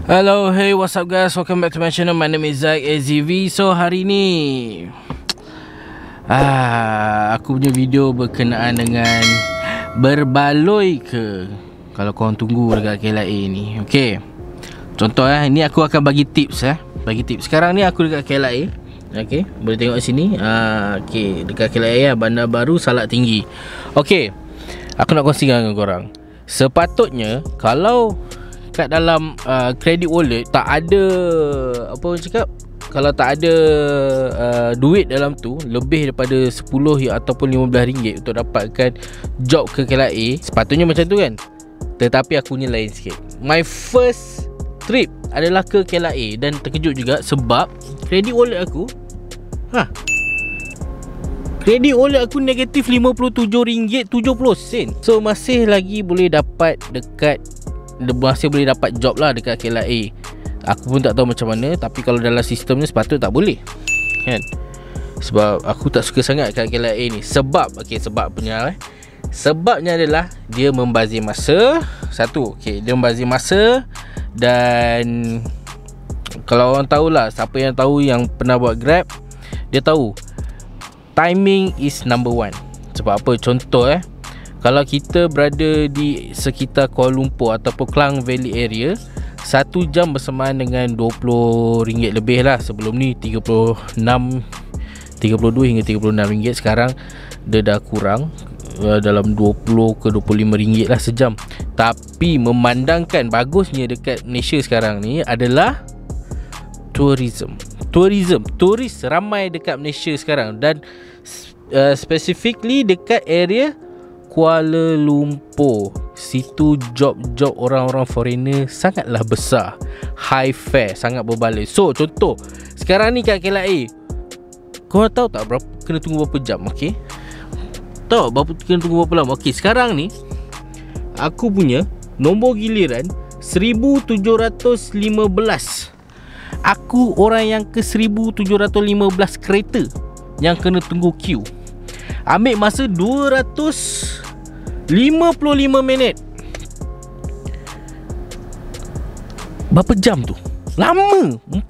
Hello, hey, what's up guys? Welcome back to my channel. My name is Zack AZV. So hari ni aku punya video berkenaan dengan berbaloi ke kalau korang tunggu dekat KLIA ni. Okay, contoh ni aku akan bagi tips bagi tips. Sekarang ni aku dekat KLIA. Okay, boleh tengok sini. Okay, dekat KLIA Bandar Baru Salak Tinggi. Okay, aku nak kongsikan dengan korang. Sepatutnya kalau kat dalam credit wallet tak ada, apa orang cakap, kalau tak ada duit dalam tu lebih daripada 10 ataupun RM15 untuk dapatkan job ke KLIA, sepatutnya macam tu kan. Tetapi aku ni lain sikit. My first trip adalah ke KLIA dan terkejut juga sebab credit wallet aku credit wallet aku negatif RM57.70. So masih lagi boleh dapat masih boleh dapat job lah dekat KLIA. Aku pun tak tahu macam mana, tapi kalau dalam sistemnya sepatutnya tak boleh kan. Sebab aku tak suka sangat kat KLIA ni. Sebabnya adalah dia membazir masa. Satu, dia membazir masa. Dan kalau orang tahulah, siapa yang tahu yang pernah buat Grab, dia tahu timing is number one. Sebab apa? Contoh kalau kita berada di sekitar Kuala Lumpur ataupun Klang Valley area, 1 jam bersamaan dengan RM20 lebih lah. Sebelum ni 32 hingga RM36. Sekarang dia dah kurang dalam 20 ke RM25 lah sejam. Tapi memandangkan bagusnya dekat Malaysia sekarang ni adalah turis ramai dekat Malaysia sekarang. Dan specifically dekat area Kuala Lumpur, situ job-job orang-orang foreigner sangatlah besar, high fare, sangat berbaloi. So contoh sekarang ni kat KLIA, korang tahu tak kena tunggu berapa jam? Okay, tahu kena tunggu berapa lama? Okay, sekarang ni aku punya nombor giliran 1715. Aku orang yang ke 1715 kereta yang kena tunggu queue. Ambil masa 255 minit. Berapa jam tu? Lama, 4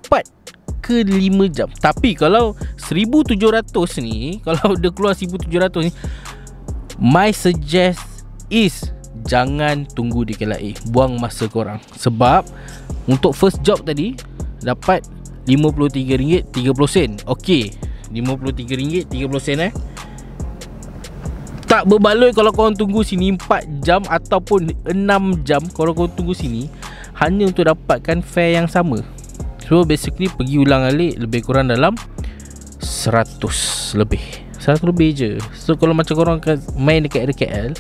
ke 5 jam. Tapi kalau 1700 ni, kalau dia keluar 1700 ni, my suggest is jangan tunggu di KLIA. Buang masa korang. Sebab untuk first job tadi dapat RM53.30. Okey, RM53.30 tak berbaloi kalau korang tunggu sini 4 jam ataupun 6 jam. Kalau korang tunggu sini hanya untuk dapatkan fare yang sama. So basically pergi ulang alik lebih kurang dalam 100 lebih je. So kalau macam korang main dekat area KL,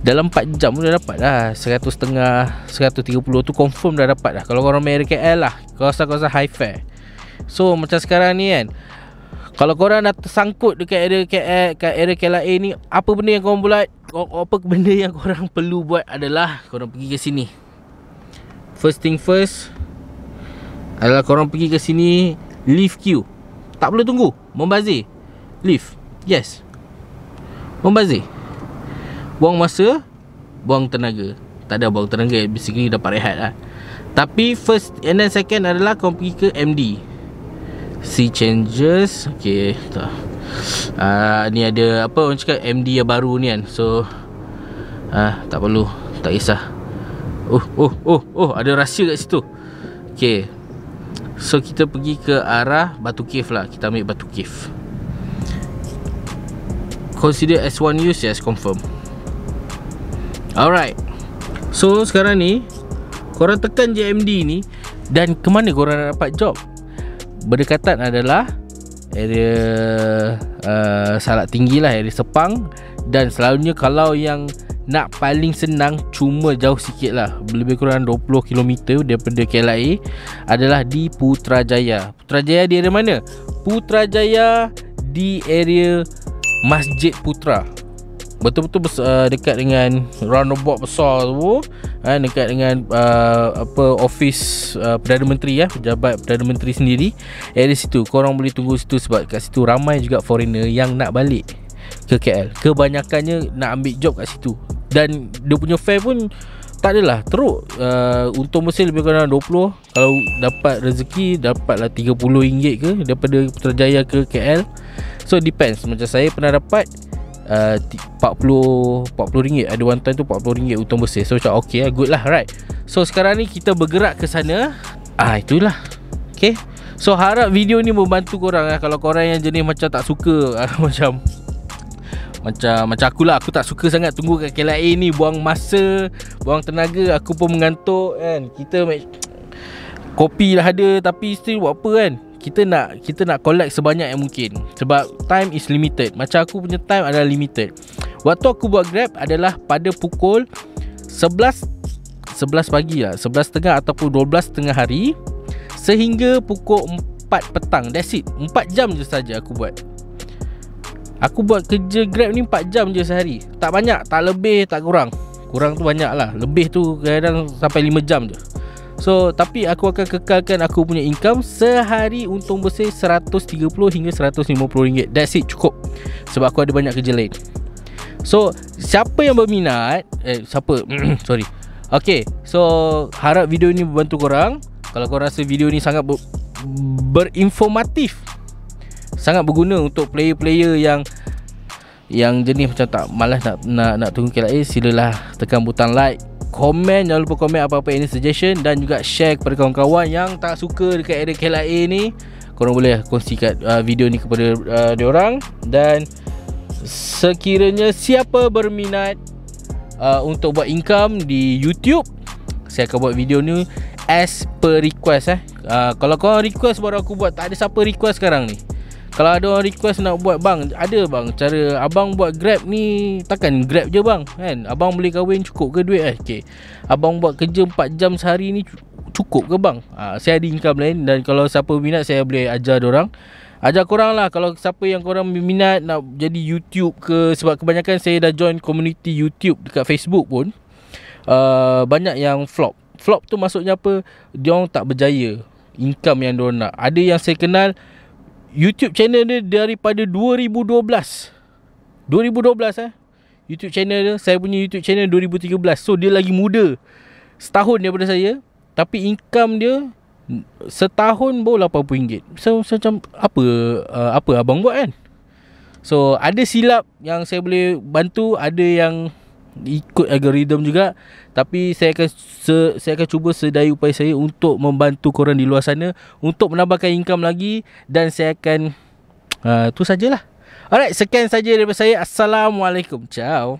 dalam 4 jam dah dapat dah 100.5, 130 tu confirm dah dapat dah. Kalau korang main area KL lah, kawasan-kawasan high fare. So macam sekarang ni kan, kalau korang dah tersangkut dekat area KLIA ni, apa benda yang korang buat? Apa benda yang korang perlu buat adalah korang pergi ke sini. First thing first adalah korang pergi ke sini, leave queue. Tak boleh tunggu, membazir. Leave. Yes, membazir. Buang masa, buang tenaga. Tak ada buang tenaga, basically dapat rehat lah. Tapi first and then second adalah korang pergi ke MD, see changes. Okay, ni ada apa orang cakap, MD yang baru ni kan. So tak perlu, tak kisah. Ada rahsia kat situ. Okay, so kita pergi ke arah Batu Cave lah. Kita ambil Batu Cave. Consider as one use. Yes, confirm. Alright, so sekarang ni korang tekan je MD ni. Dan ke mana korang nak dapat job? Berdekatan adalah area Salak Tinggi lah, area Sepang. Dan selalunya kalau yang nak paling senang, cuma jauh sikit lah, lebih kurang 20 km daripada KLIA, adalah di Putrajaya. Putrajaya di area mana? Putrajaya di area Masjid Putra. Betul-betul dekat dengan roundabout besar tu, dekat dengan office Perdana Menteri, pejabat Perdana Menteri sendiri. Area situ korang boleh tunggu situ, sebab kat situ ramai juga foreigner yang nak balik ke KL. Kebanyakannya nak ambil job kat situ. Dan dia punya fare pun tak adalah teruk. Untung bersih lebih kurang 20. Kalau dapat rezeki, dapatlah RM30 ke daripada Putrajaya ke KL. So depends. Macam saya pernah dapat RM40. Ada one time tu RM40 untung bersih. So macam okay lah, good lah, right. So sekarang ni kita bergerak ke sana. Itulah. Okay. So harap video ni membantu korang lah. Kalau korang yang jenis macam tak suka Macam akulah, aku tak suka sangat tunggu kat KLIA ni, buang masa, buang tenaga, aku pun mengantuk kan. Kita kopi lah ada, tapi still buat apa kan. Kita nak collect sebanyak yang mungkin, sebab time is limited. Macam aku punya time adalah limited. Waktu aku buat Grab adalah pada pukul 11 pagi lah, 11.30 ataupun 12.30 hari, sehingga pukul 4 petang. That's it. 4 jam je saja aku buat. Aku buat kerja Grab ni 4 jam je sehari. Tak banyak, tak lebih, tak kurang. Kurang tu banyak lah. Lebih tu kadang sampai 5 jam je. So, tapi aku akan kekalkan aku punya income. Sehari untung bersih RM130 hingga RM150. That's it, cukup. Sebab aku ada banyak kerja lain. So, siapa yang berminat sorry. Okay, so harap video ni membantu korang. Kalau korang rasa video ni sangat berinformatif, sangat berguna untuk player-player yang jenis macam tak malas nak tunggu KLIA, silalah tekan butang like, komen, jangan lupa komen apa-apa any suggestion, dan juga share kepada kawan-kawan yang tak suka dekat area KLIA ni. Korang boleh kongsikan video ni kepada diorang. Dan sekiranya siapa berminat untuk buat income di YouTube, saya akan buat video ni as per request. Kalau korang request baru aku buat. Tak ada siapa request sekarang ni. Kalau ada orang request nak buat, bang, ada bang cara abang buat Grab ni, takkan Grab je bang kan, abang boleh kahwin cukup ke duit okay. Abang buat kerja 4 jam sehari ni cukup ke bang? Saya ada income lain. Dan kalau siapa minat, saya boleh ajar diorang, ajar korang lah. Kalau siapa yang korang minat nak jadi YouTube ke, sebab kebanyakan saya dah join community YouTube dekat Facebook pun, banyak yang flop tu maksudnya apa, diorang tak berjaya income yang diorang nak. Ada yang saya kenal YouTube channel dia daripada 2012 YouTube channel dia. Saya punya YouTube channel 2013. So dia lagi muda setahun daripada saya, tapi income dia setahun baru RM80. So macam apa abang buat kan. So ada silap yang saya boleh bantu, ada yang ikut algoritma juga. Tapi saya akan cuba sedaya upaya saya untuk membantu korang di luar sana untuk menambahkan income lagi. Dan saya akan tu sajalah. Alright, sekian saja daripada saya. Assalamualaikum. Ciao.